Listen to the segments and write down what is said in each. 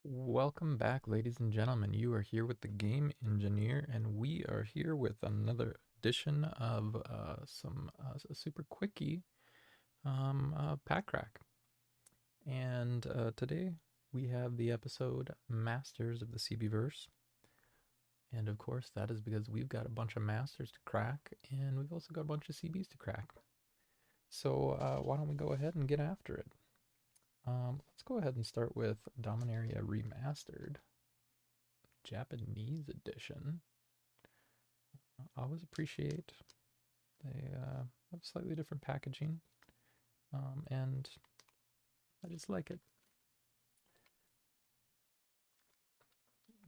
Welcome back, ladies and gentlemen. You are here with the Game Engineer, and we are here with another edition of a super quickie pack crack. And today we have the episode Masters of the CBverse. And of course, that is because we've got a bunch of Masters to crack, and we've also got a bunch of CBs to crack. So why don't we go ahead and get after it? Let's go ahead and start with Dominaria Remastered. Japanese edition. I always appreciate they have slightly different packaging, and I just like it.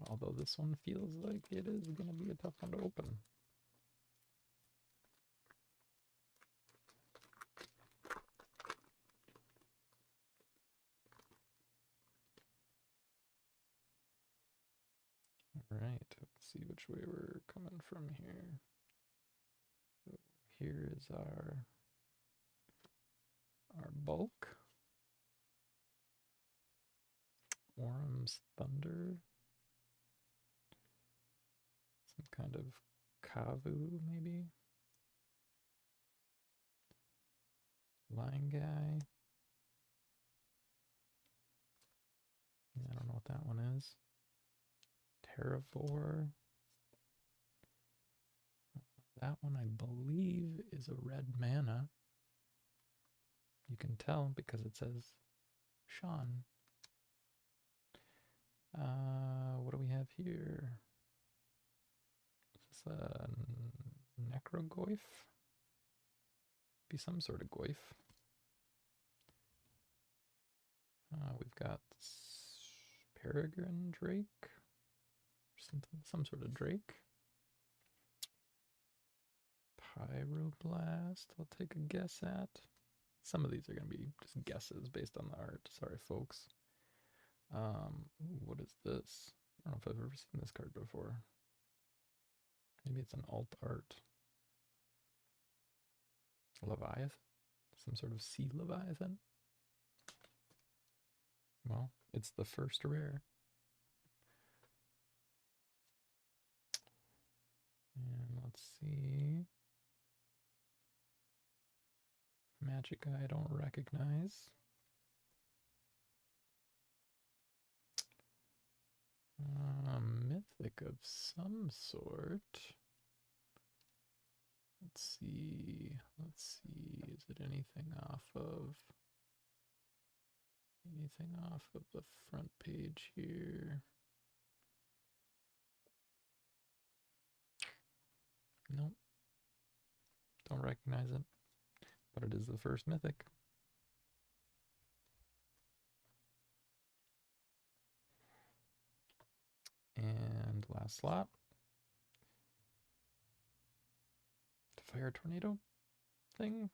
Although this one feels like it is going to be a tough one to open. All right, let's see which way we're coming from here. So here is our bulk. Orum's Thunder. Some kind of Kavu, maybe? Line Guy. I don't know what that one is. Terravore. That one, I believe, is a red mana. You can tell because it says Sean. What do we have here? Is this a Necrogoyf? Be some sort of goyf. We've got Peregrine Drake. Something, some sort of Drake. Pyroblast, I'll take a guess at. Some of these are going to be just guesses based on the art. Sorry, folks. What is this? I don't know if I've ever seen this card before. Maybe it's an alt art. Leviathan? Some sort of sea Leviathan? Well, it's the first rare. And let's see. Magic I don't recognize. Mythic of some sort. Let's see. Let's see. Is it anything off of the front page here? Nope. Don't recognize it. But it is the first mythic. And last slot. Fire tornado thing.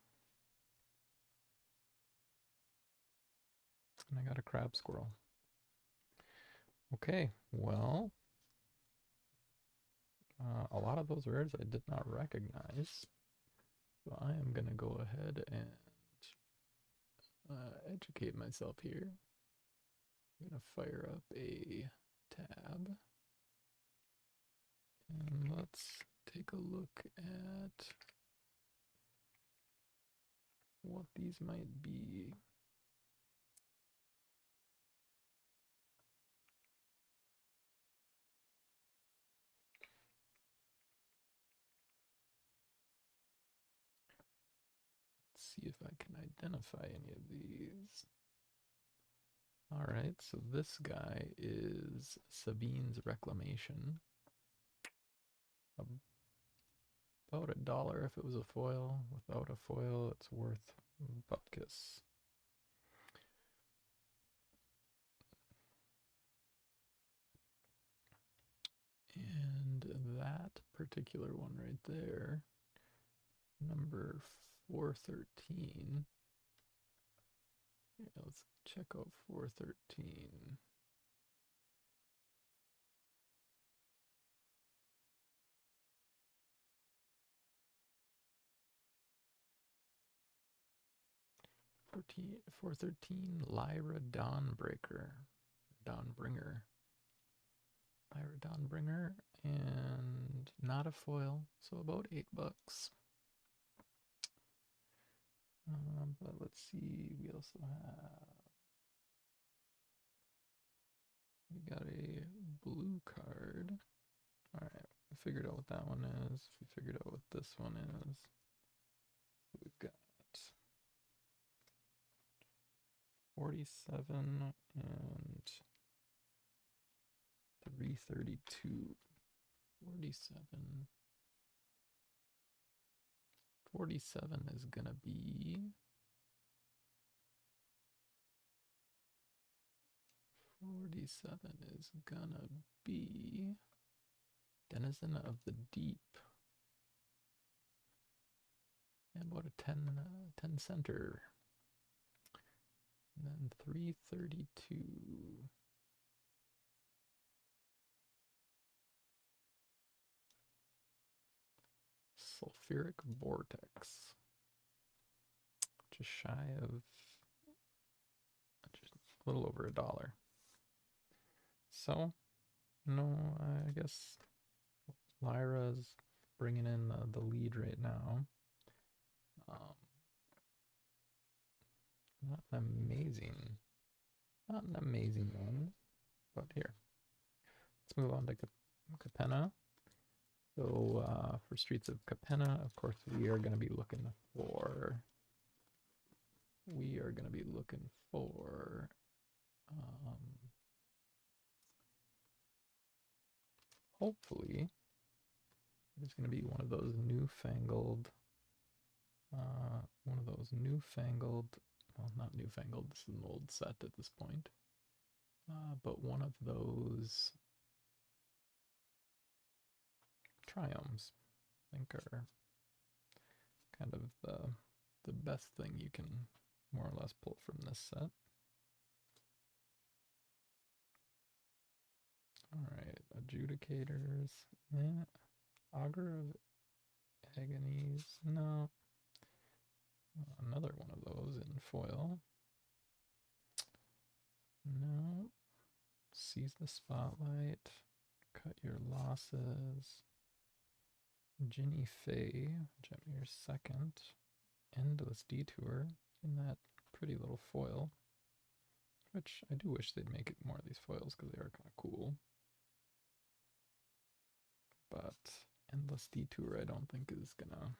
And I got a crab squirrel. Okay, well, a lot of those words I did not recognize. So I am going to go ahead and educate myself here. I'm going to fire up a tab. And let's take a look at what these might be. See if I can identify any of these. All right, so this guy is Sabine's Reclamation. About $1 if it was a foil. Without a foil, it's worth bupkis. And that particular one right there, number 413. Yeah, let's check out 413. Lyra Dawnbreaker. Dawnbringer. Lyra Dawnbringer, and not a foil, so about $8. But let's see, we also have, we got a blue card. All right, we figured out what that one is. We figured out what this one is. We've got 47 and 332. 47. 47 is gonna be 47 is gonna be Denizen of the Deep. And what a 10 center. And then 332. Sulfuric Vortex. Just shy of, just a little over $1. So, no, I guess Lyra's bringing in the lead right now. Not an amazing one, but here. Let's move on to Capenna. So for Streets of Capenna, of course, we are going to be looking for hopefully it's going to be one of those newfangled, well, not newfangled, this is an old set at this point, but one of those triomes, I think, are kind of the best thing you can more or less pull from this set. All right, Adjudicators. Augur of Agonies. No. Another one of those in foil. No. Seize the Spotlight. Cut Your Losses. Ginny Faye, Jetmir second. Endless Detour in that pretty little foil. Which I do wish they'd make it more of these foils because they are kind of cool. But Endless Detour I don't think is gonna,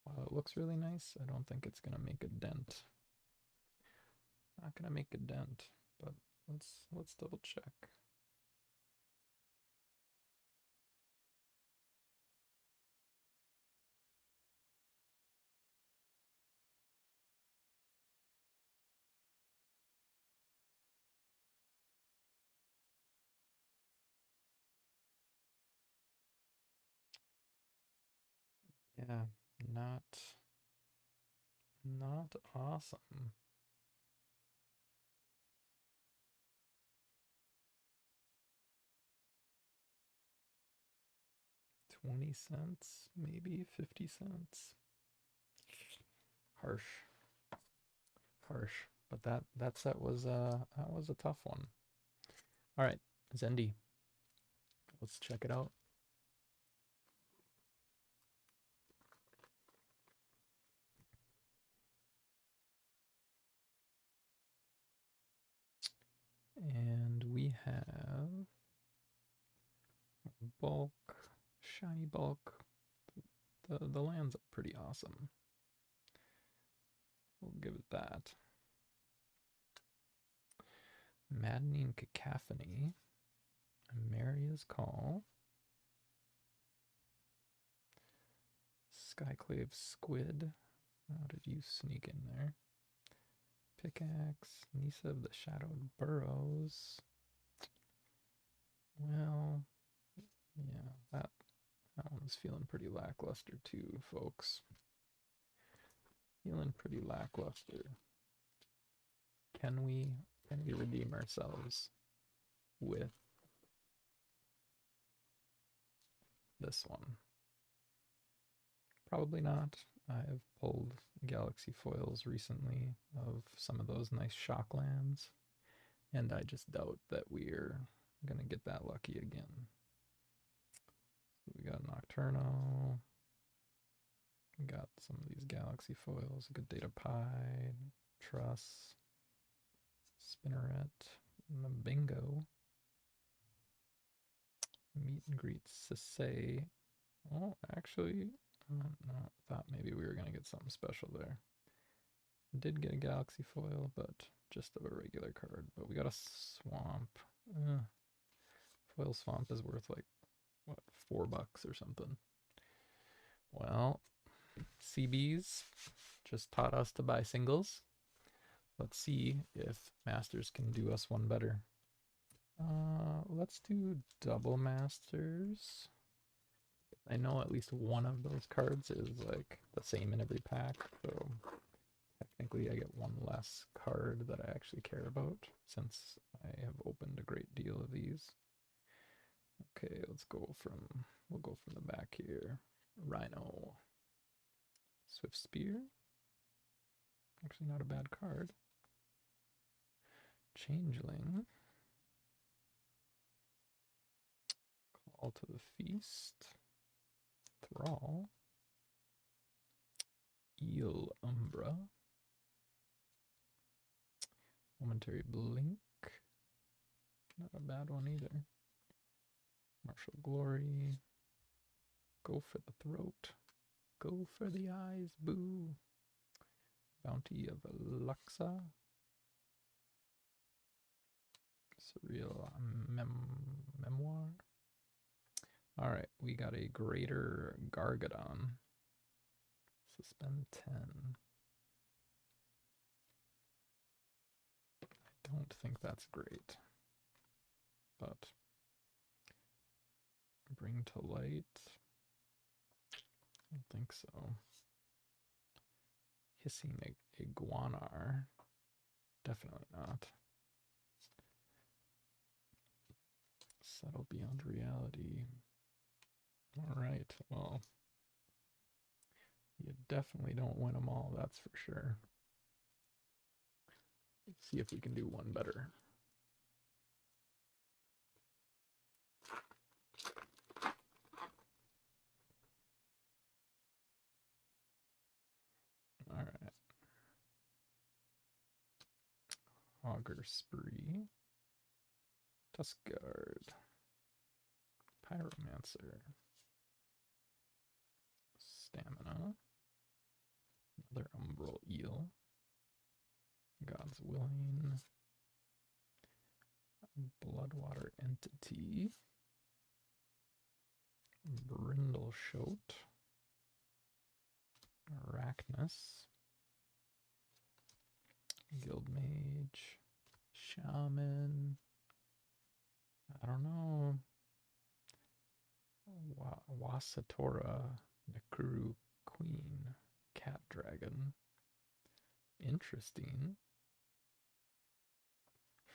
while it looks really nice, I don't think it's gonna make a dent. Not gonna make a dent, but let's double check. Yeah, not awesome. $0.20, maybe 50 cents. Harsh. But that set was a tough one. All right, Zendi. Let's check it out. And we have bulk, shiny bulk. The lands are pretty awesome. We'll give it that. Maddening Cacophony. Maria's Call. Skyclave Squid. How did you sneak in there? Pickaxe. Nisa of the Shadowed Burrows. Well, yeah, that one's feeling pretty lackluster too, folks. Feeling pretty lackluster. Can we redeem ourselves with this one? Probably not. I've pulled Galaxy foils recently of some of those nice shock lands, And I just doubt that we're gonna get that lucky again. So we got Nocturno. We got some of these Galaxy foils. Good Data Pie, Truss, Spinneret, Bingo, Meet and Greet Sisay. Oh, actually, no, I thought maybe we were going to get something special there. Did get a Galaxy foil, but just of a regular card. But we got a Swamp. Foil Swamp is worth like, what, $4 or something. Well, CBs just taught us to buy singles. Let's see if Masters can do us one better. Let's do double Masters. I know at least one of those cards is like the same in every pack, so technically I get one less card that I actually care about since I have opened a great deal of these. Okay, we'll go from the back here. Rhino. Swift Spear. Actually not a bad card. Changeling. Call to the Feast. Thrall. Eel Umbra. Momentary Blink. Not a bad one either. Martial Glory. Go for the throat. Go for the eyes. Boo. Bounty of Luxa. Surreal Memoir. Alright, we got a Greater Gargadon. Suspend 10. I don't think that's great. But Bring to Light. I don't think so. Hissing Iguanar. Definitely not. Settle Beyond Reality. Alright, well, you definitely don't win them all, that's for sure. Let's see if we can do one better. Alright. Auger Spree. Tuskguard. Pyromancer. Stamina. Another Umbral Eel. God's Willing. Bloodwater Entity. Brindleshote. Arachnus. Guildmage. Shaman. I don't know. Wasatora Nakuru Queen. Cat Dragon. Interesting.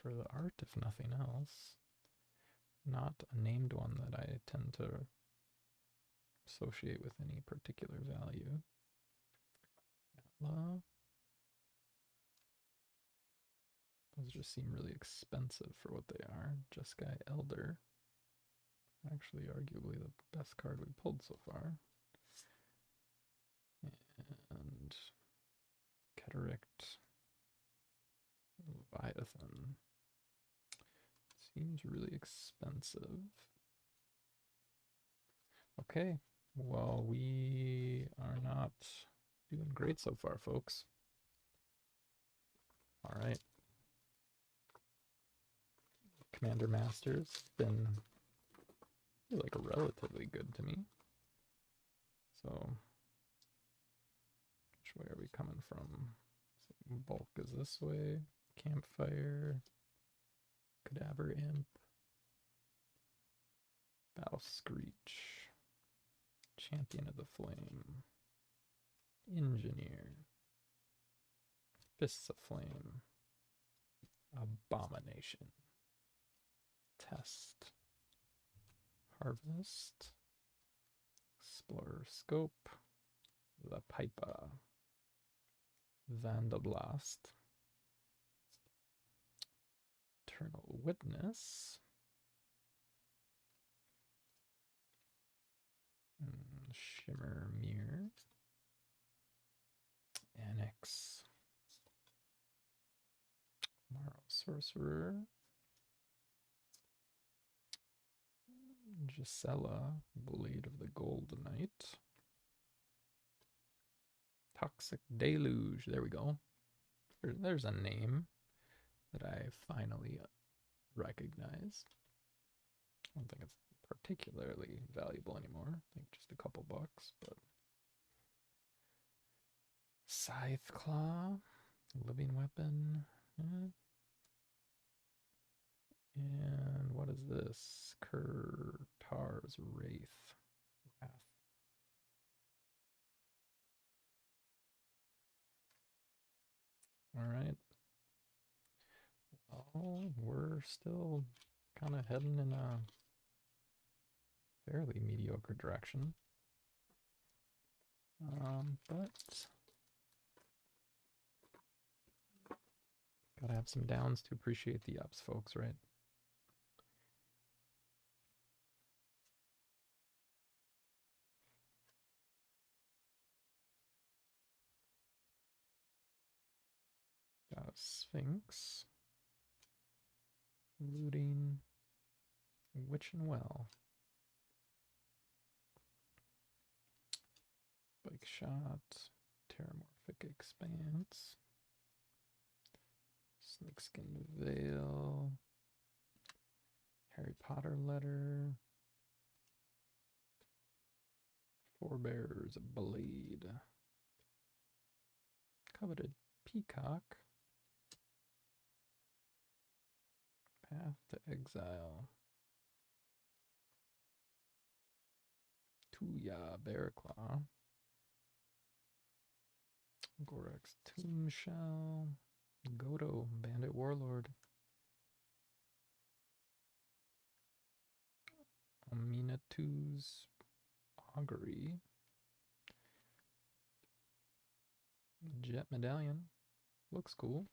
For the art, if nothing else. Not a named one that I tend to associate with any particular value. Atla. Those just seem really expensive for what they are. Jeskai Elder. Actually, arguably the best card we pulled so far. And Cataract Leviathan. Seems really expensive. Okay, well, we are not doing great so far, folks. All right. Commander Masters been like relatively good to me. So, which way are we coming from? So bulk is this way. Campfire. Cadaver Imp. Battle Screech. Champion of the Flame. Engineer. Fists of Flame. Abomination. Test. Harvest. Explorer Scope. The Pipa. Vandablast. Eternal Witness. Shimmer Mirror. Annex. Morrow Sorcerer. Gisela, Blade of the Gold Knight. Toxic Deluge. There we go. There's a name that I finally recognize. I don't think it's particularly valuable anymore. I think just a couple bucks, but Scythe Claw, Living Weapon. And what is this? Kurtar's Wrath. All right. Well, we're still kind of heading in a fairly mediocre direction. But gotta have some downs to appreciate the ups, folks, right? Got a Sphinx. Looting. Witch and Well. Bike Shot. Terramorphic Expanse. Snakeskin Veil. Harry Potter Letter. Forebears Blade. Coveted Peacock. Path to Exile. Tuya Bearclaw. Gorax Tomb Shell. Godo Bandit Warlord. Aminatu's Augury. Jet Medallion. Looks cool.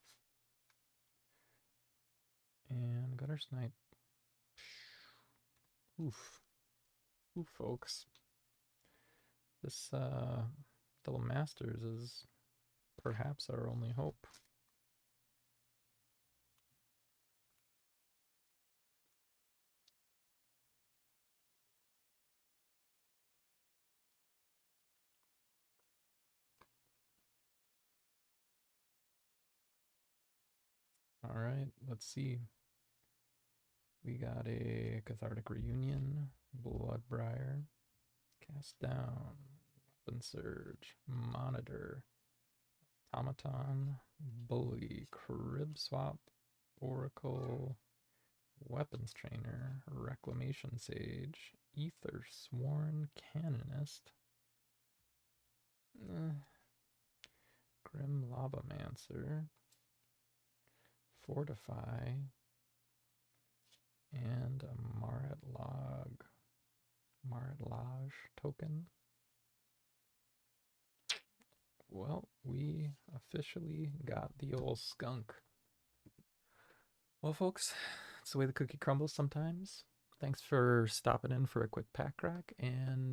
And Gutter Snipe. Oof. Oof, folks. This Double Masters is perhaps our only hope. All right, let's see. We got a Cathartic Reunion, Bloodbriar, Cast Down, Weapon Surge, Monitor, Automaton, Bully, Crib Swap, Oracle, Weapons Trainer, Reclamation Sage, Ether Sworn Canonist, Grim Lavamancer, Fortify, and a Marat-Lage token. Well, we officially got the old skunk. Well, folks, it's the way the cookie crumbles sometimes. Thanks for stopping in for a quick pack rack, and